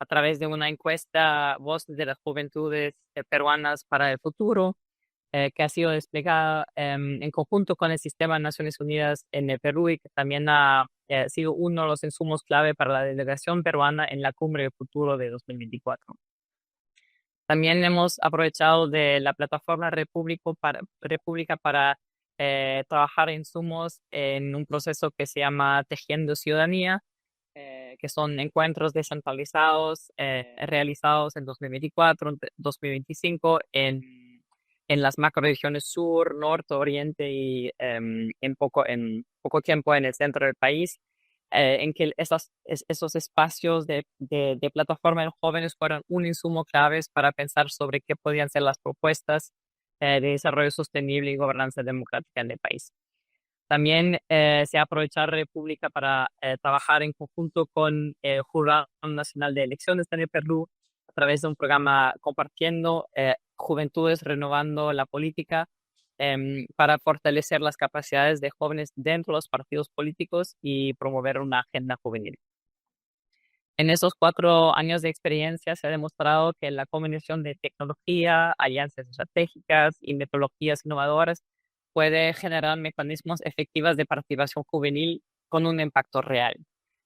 a través de una encuesta Voz de las Juventudes Peruanas para el Futuro, que ha sido desplegada en conjunto con el Sistema de Naciones Unidas en el Perú y que también ha sido uno de los insumos clave para la delegación peruana en la Cumbre del Futuro de 2024. También hemos aprovechado de la plataforma República para trabajar insumos en un proceso que se llama Tejiendo Ciudadanía, que son encuentros descentralizados realizados en 2024, 2025 en las macroregiones sur, norte, oriente y en poco tiempo en el centro del país, en que esos espacios de plataforma de jóvenes fueron un insumo claves para pensar sobre qué podían ser las propuestas de desarrollo sostenible y gobernanza democrática en el país. También se ha aprovechado República para trabajar en conjunto con el Jurado Nacional de Elecciones en el Perú a través de un programa compartiendo Juventudes Renovando la Política, para fortalecer las capacidades de jóvenes dentro de los partidos políticos y promover una agenda juvenil. En esos 4 años de experiencia se ha demostrado que la combinación de tecnología, alianzas estratégicas y metodologías innovadoras puede generar mecanismos efectivos de participación juvenil con un impacto real.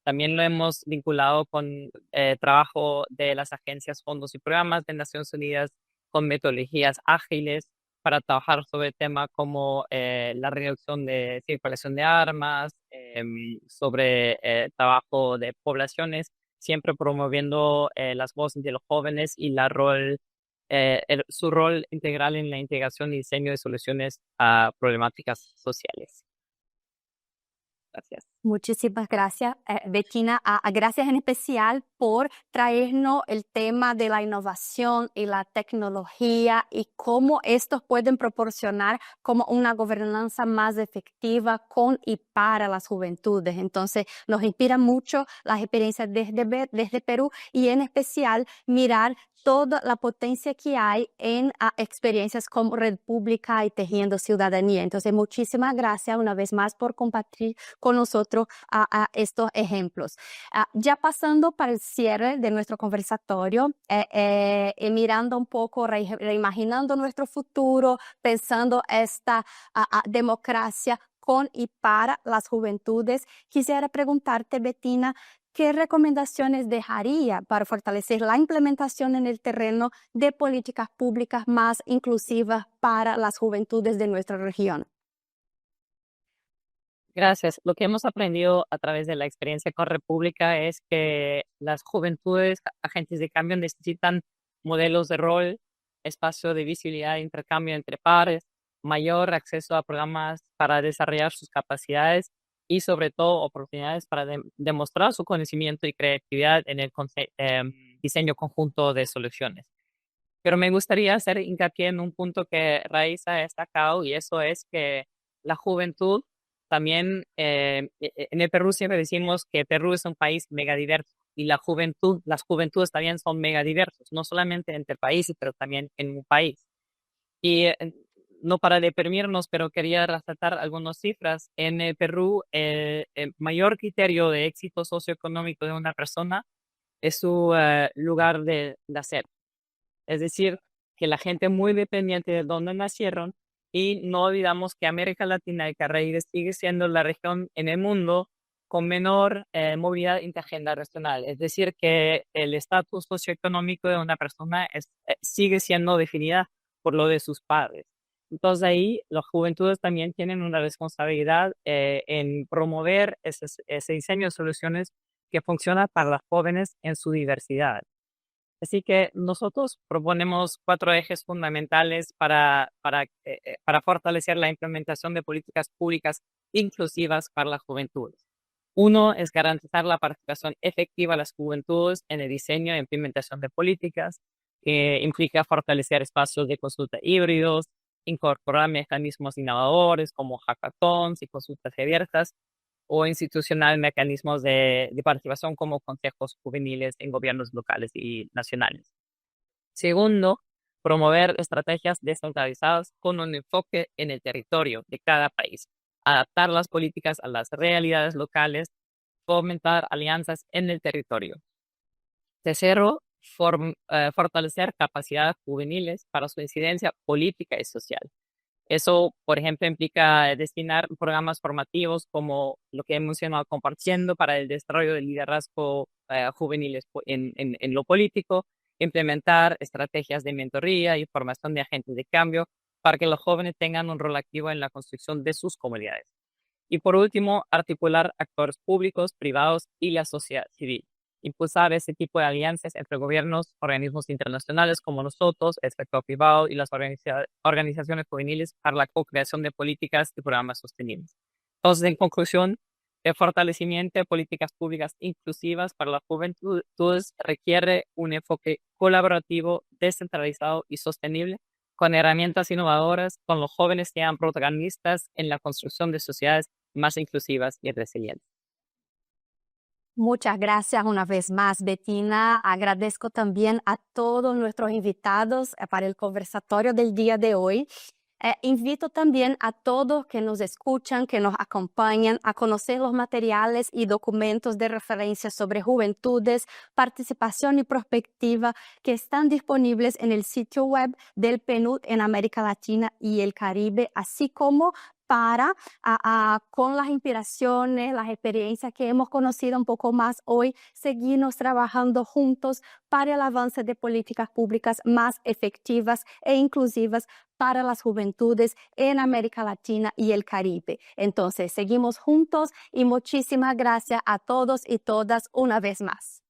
También lo hemos vinculado con trabajo de las agencias, fondos y programas de Naciones Unidas con metodologías ágiles para trabajar sobre temas como la reducción de circulación de armas, sobre trabajo de poblaciones, siempre promoviendo las voces de los jóvenes y su rol integral en la integración y diseño de soluciones a problemáticas sociales. Gracias. Muchísimas gracias, Bettina. Gracias en especial por traernos el tema de la innovación y la tecnología y cómo estos pueden proporcionar como una gobernanza más efectiva con y para las juventudes. Entonces, nos inspira mucho las experiencias desde Perú y en especial mirar toda la potencia que hay en experiencias como República y Tejiendo Ciudadanía. Entonces, muchísimas gracias una vez más por compartir con nosotros estos ejemplos. Ya pasando para el cierre de nuestro conversatorio, mirando un poco, reimaginando nuestro futuro, pensando esta democracia con y para las juventudes, quisiera preguntarte, Bettina, ¿qué recomendaciones dejaría para fortalecer la implementación en el terreno de políticas públicas más inclusivas para las juventudes de nuestra región? Gracias. Lo que hemos aprendido a través de la experiencia con República es que las juventudes, agentes de cambio, necesitan modelos de rol, espacio de visibilidad e intercambio entre pares, mayor acceso a programas para desarrollar sus capacidades y sobre todo oportunidades para demostrar su conocimiento y creatividad en el diseño conjunto de soluciones. Pero me gustaría hacer hincapié en un punto que Raiza ha destacado, y eso es que la juventud también en el Perú siempre decimos que Perú es un país megadiverso y las juventudes también son megadiversos, no solamente entre países, pero también en un país. Y no para deprimirnos, pero quería resaltar algunas cifras. En el Perú, el mayor criterio de éxito socioeconómico de una persona es su lugar de nacer. Es decir, que la gente muy dependiente de dónde nacieron, y no olvidamos que América Latina y el Caribe sigue siendo la región en el mundo con menor movilidad intergeneracional. Es decir, que el estatus socioeconómico de una persona sigue siendo definida por lo de sus padres. Entonces ahí las juventudes también tienen una responsabilidad en promover ese diseño de soluciones que funciona para los jóvenes en su diversidad. Así que nosotros proponemos 4 ejes fundamentales para fortalecer la implementación de políticas públicas inclusivas para las juventudes. Uno es garantizar la participación efectiva de las juventudes en el diseño e implementación de políticas, que implica fortalecer espacios de consulta híbridos, incorporar mecanismos innovadores como hackathons y consultas abiertas, o institucional mecanismos de participación como consejos juveniles en gobiernos locales y nacionales. Segundo, promover estrategias descentralizadas con un enfoque en el territorio de cada país, adaptar las políticas a las realidades locales, fomentar alianzas en el territorio. Tercero, fortalecer capacidades juveniles para su incidencia política y social. Eso, por ejemplo, implica destinar programas formativos como lo que he mencionado, Compartiendo, para el desarrollo del liderazgo juveniles en lo político, implementar estrategias de mentoría y formación de agentes de cambio para que los jóvenes tengan un rol activo en la construcción de sus comunidades. Y por último, articular actores públicos, privados y la sociedad civil. Impulsar ese tipo de alianzas entre gobiernos, organismos internacionales como nosotros, el sector privado y las organizaciones juveniles para la co-creación de políticas y programas sostenibles. Entonces, en conclusión, el fortalecimiento de políticas públicas inclusivas para las juventudes requiere un enfoque colaborativo, descentralizado y sostenible, con herramientas innovadoras, con los jóvenes que sean protagonistas en la construcción de sociedades más inclusivas y resilientes. Muchas gracias una vez más, Bettina. Agradezco también a todos nuestros invitados para el conversatorio del día de hoy. Invito también a todos que nos escuchan, que nos acompañan, a conocer los materiales y documentos de referencia sobre juventudes, participación y perspectiva que están disponibles en el sitio web del PNUD en América Latina y el Caribe, así como para, con las inspiraciones, las experiencias que hemos conocido un poco más hoy, seguirnos trabajando juntos para el avance de políticas públicas más efectivas e inclusivas para las juventudes en América Latina y el Caribe. Entonces, seguimos juntos y muchísimas gracias a todos y todas una vez más.